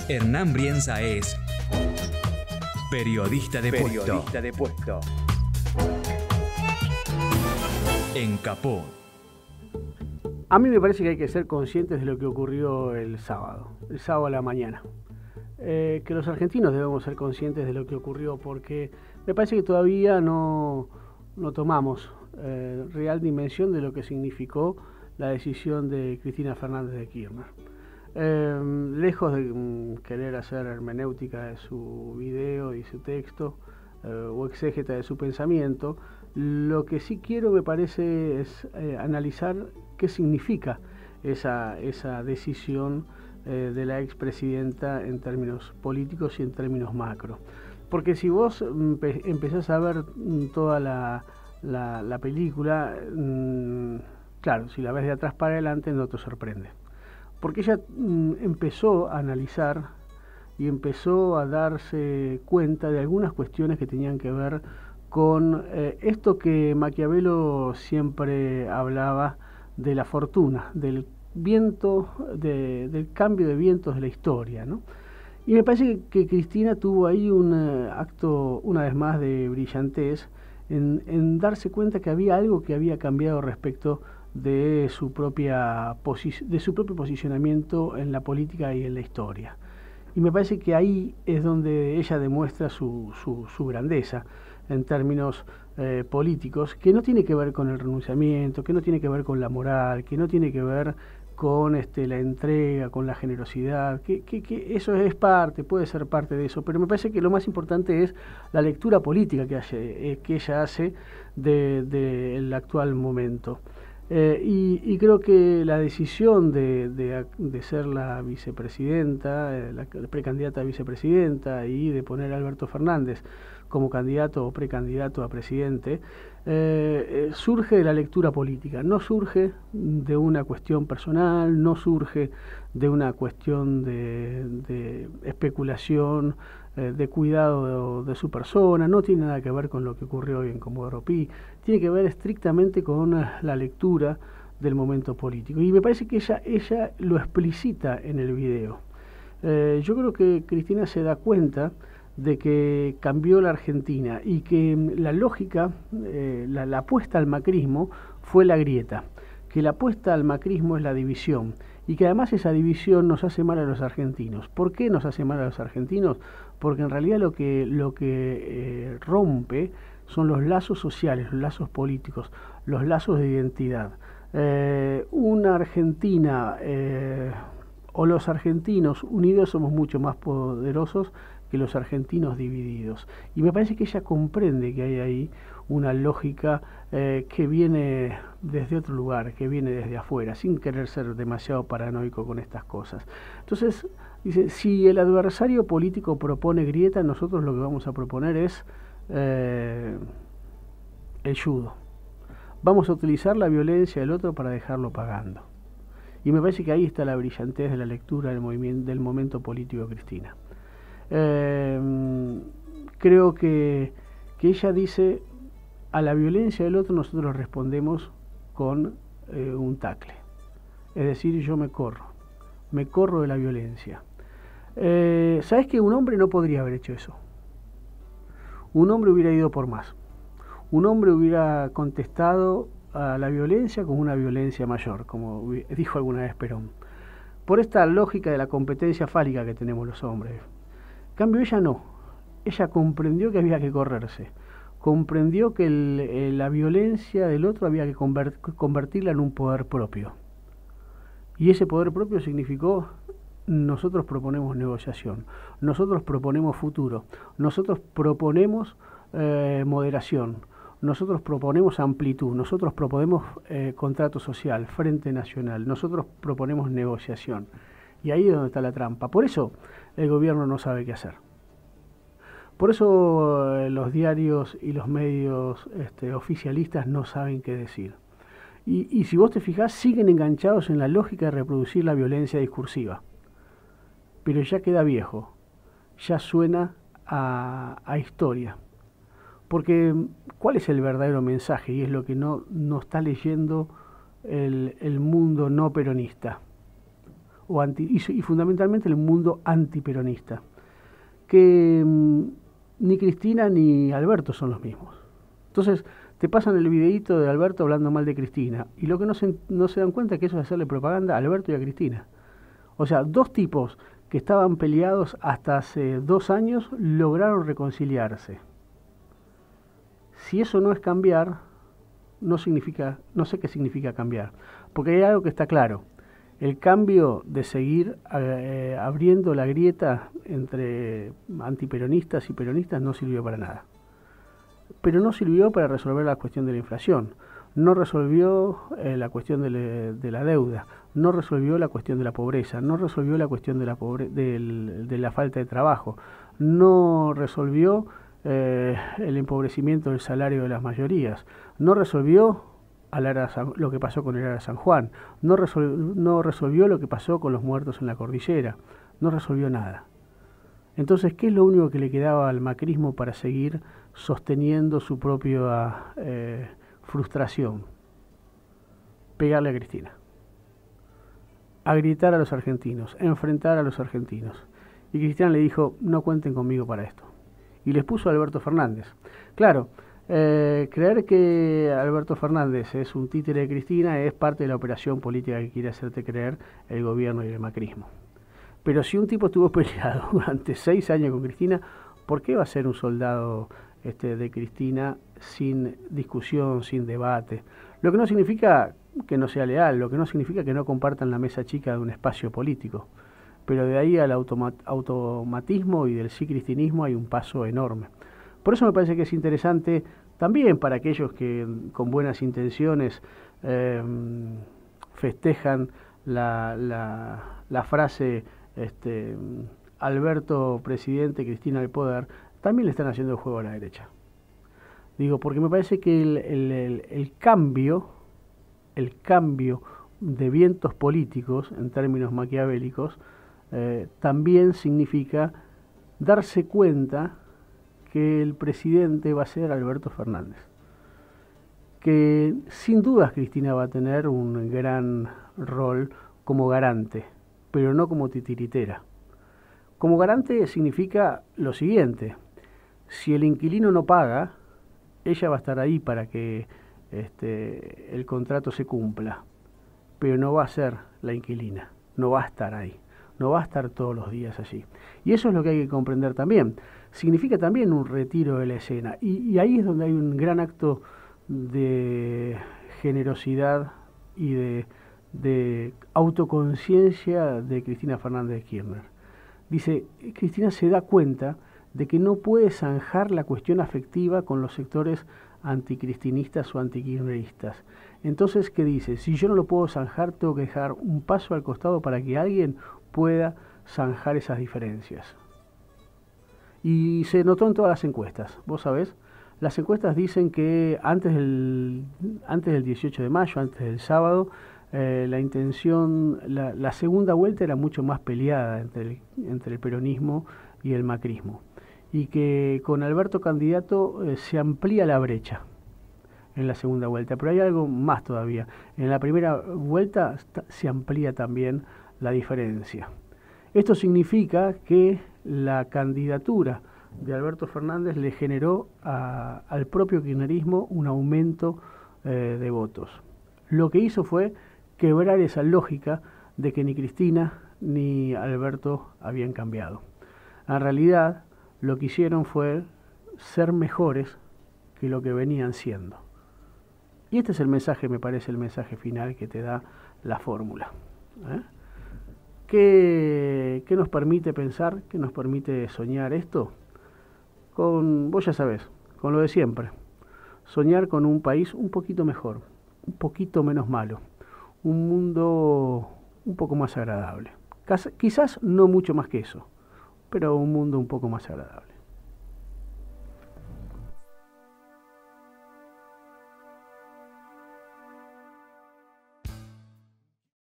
Hernán Brienza es periodista de puesto. En Capó. A mí me parece que hay que ser conscientes de lo que ocurrió el sábado a la mañana. Que los argentinos debemos ser conscientes de lo que ocurrió, porque me parece que todavía no tomamos real dimensión de lo que significó la decisión de Cristina Fernández de Kirchner. Lejos de querer hacer hermenéutica de su video y su texto o exégeta de su pensamiento, lo que sí quiero, me parece, es analizar qué significa esa decisión de la expresidenta en términos políticos y en términos macro. Porque si vos empezás a ver toda la película, claro, si la ves de atrás para adelante no te sorprende. Porque ella empezó a analizar y empezó a darse cuenta de algunas cuestiones que tenían que ver con esto que Maquiavelo siempre hablaba de la fortuna, del viento, del cambio de vientos de la historia, ¿no? Y me parece que Cristina tuvo ahí un acto, una vez más, de brillantez en darse cuenta que había algo que había cambiado respecto de su propio posicionamiento en la política y en la historia. Y me parece que ahí es donde ella demuestra su grandeza en términos políticos, que no tiene que ver con el renunciamiento, que no tiene que ver con la moral, que no tiene que ver con la entrega, con la generosidad, que eso es parte, puede ser parte de eso, pero me parece que lo más importante es la lectura política que ella hace del actual momento. Y creo que la decisión de ser la vicepresidenta, la precandidata a vicepresidenta, y de poner a Alberto Fernández como candidato o precandidato a presidente, surge de la lectura política, no surge de una cuestión personal, no surge de una cuestión de especulación, de cuidado de su persona, no tiene nada que ver con lo que ocurrió hoy en Comodoro Pi, tiene que ver estrictamente con la lectura del momento político. Y me parece que ella lo explicita en el video. Yo creo que Cristina se da cuenta de que cambió la Argentina y que la lógica, la apuesta al macrismo fue la grieta, que la apuesta al macrismo es la división y que además esa división nos hace mal a los argentinos. ¿Por qué nos hace mal a los argentinos? Porque en realidad lo que rompe son los lazos sociales, los lazos políticos, los lazos de identidad. Una Argentina o los argentinos unidos somos mucho más poderosos que los argentinos divididos. Y me parece que ella comprende que hay ahí una lógica que viene desde otro lugar, que viene desde afuera, sin querer ser demasiado paranoico con estas cosas. Entonces, dice, si el adversario político propone grieta, nosotros lo que vamos a proponer es el judo. Vamos a utilizar la violencia del otro para dejarlo pagando. Y me parece que ahí está la brillantez de la lectura del momento político de Cristina. Creo que ella dice, a la violencia del otro nosotros respondemos con un tacle. Es decir, yo me corro de la violencia. ¿Sabes que un hombre no podría haber hecho eso? Un hombre hubiera ido por más. Un hombre hubiera contestado a la violencia con una violencia mayor, como dijo alguna vez Perón, por esta lógica de la competencia fálica que tenemos los hombres. En cambio, ella no. Ella comprendió que había que correrse. Comprendió que la violencia del otro había que convertirla en un poder propio. Y ese poder propio significó: nosotros proponemos negociación, nosotros proponemos futuro, nosotros proponemos moderación, nosotros proponemos amplitud, nosotros proponemos contrato social, frente nacional, nosotros proponemos negociación. Y ahí es donde está la trampa. Por eso el gobierno no sabe qué hacer. Por eso los diarios y los medios oficialistas no saben qué decir. Y si vos te fijás, siguen enganchados en la lógica de reproducir la violencia discursiva. Pero ya queda viejo, ya suena a historia. Porque ¿cuál es el verdadero mensaje? Y es lo que no está leyendo el mundo no peronista. y fundamentalmente el mundo antiperonista, que ni Cristina ni Alberto son los mismos. Entonces te pasan el videíto de Alberto hablando mal de Cristina, y lo que no se dan cuenta es que eso es hacerle propaganda a Alberto y a Cristina. O sea, dos tipos que estaban peleados hasta hace 2 años lograron reconciliarse. Si eso no es cambiar, no sé qué significa cambiar, porque hay algo que está claro: el cambio de seguir abriendo la grieta entre antiperonistas y peronistas no sirvió para nada. Pero no sirvió para resolver la cuestión de la inflación, no resolvió la cuestión de la deuda, no resolvió la cuestión de la pobreza, no resolvió la cuestión de la falta de trabajo, no resolvió el empobrecimiento del salario de las mayorías, no resolvió lo que pasó con el Ara San Juan, no resolvió lo que pasó con los muertos en la cordillera, no resolvió nada. Entonces, ¿qué es lo único que le quedaba al macrismo para seguir sosteniendo su propia frustración? Pegarle a Cristina, a gritar a los argentinos, a enfrentar a los argentinos. Y Cristina le dijo: no cuenten conmigo para esto. Y les puso a Alberto Fernández. Claro, creer que Alberto Fernández es un títere de Cristina es parte de la operación política que quiere hacerte creer el gobierno y el macrismo. Pero si un tipo estuvo peleado durante 6 años con Cristina, ¿por qué va a ser un soldado de Cristina sin discusión, sin debate? Lo que no significa que no sea leal, lo que no significa que no compartan la mesa chica de un espacio político. Pero de ahí al automatismo y del sí cristinismo hay un paso enorme. Por eso me parece que es interesante también para aquellos que con buenas intenciones festejan la frase Alberto presidente, Cristina al poder, también le están haciendo el juego a la derecha. Digo, porque me parece que el cambio de vientos políticos, en términos maquiavélicos, también significa darse cuenta que el presidente va a ser Alberto Fernández. Que sin dudas Cristina va a tener un gran rol como garante, pero no como titiritera. Como garante significa lo siguiente: si el inquilino no paga, ella va a estar ahí para que el contrato se cumpla, pero no va a ser la inquilina, no va a estar ahí, no va a estar todos los días allí. Y eso es lo que hay que comprender también. Significa también un retiro de la escena, y ahí es donde hay un gran acto de generosidad y de autoconciencia de Cristina Fernández de Kirchner. Dice, Cristina se da cuenta de que no puede zanjar la cuestión afectiva con los sectores anticristinistas o antikirchneristas. Entonces, ¿qué dice? Si yo no lo puedo zanjar, tengo que dejar un paso al costado para que alguien pueda zanjar esas diferencias. Y se notó en todas las encuestas, vos sabés. Las encuestas dicen que antes del 18 de mayo, antes del sábado, la segunda vuelta era mucho más peleada entre el peronismo y el macrismo. Y que con Alberto candidato se amplía la brecha en la segunda vuelta. Pero hay algo más todavía. En la primera vuelta se amplía también la diferencia. Esto significa que la candidatura de Alberto Fernández le generó al propio kirchnerismo un aumento de votos. Lo que hizo fue quebrar esa lógica de que ni Cristina ni Alberto habían cambiado. En realidad, lo que hicieron fue ser mejores que lo que venían siendo. Y este es el mensaje, me parece, el mensaje final que te da la fórmula. ¿Qué nos permite pensar? ¿Qué nos permite soñar esto? Vos ya sabés, con lo de siempre. Soñar con un país un poquito mejor, un poquito menos malo, un mundo un poco más agradable. Quizás no mucho más que eso, pero un mundo un poco más agradable.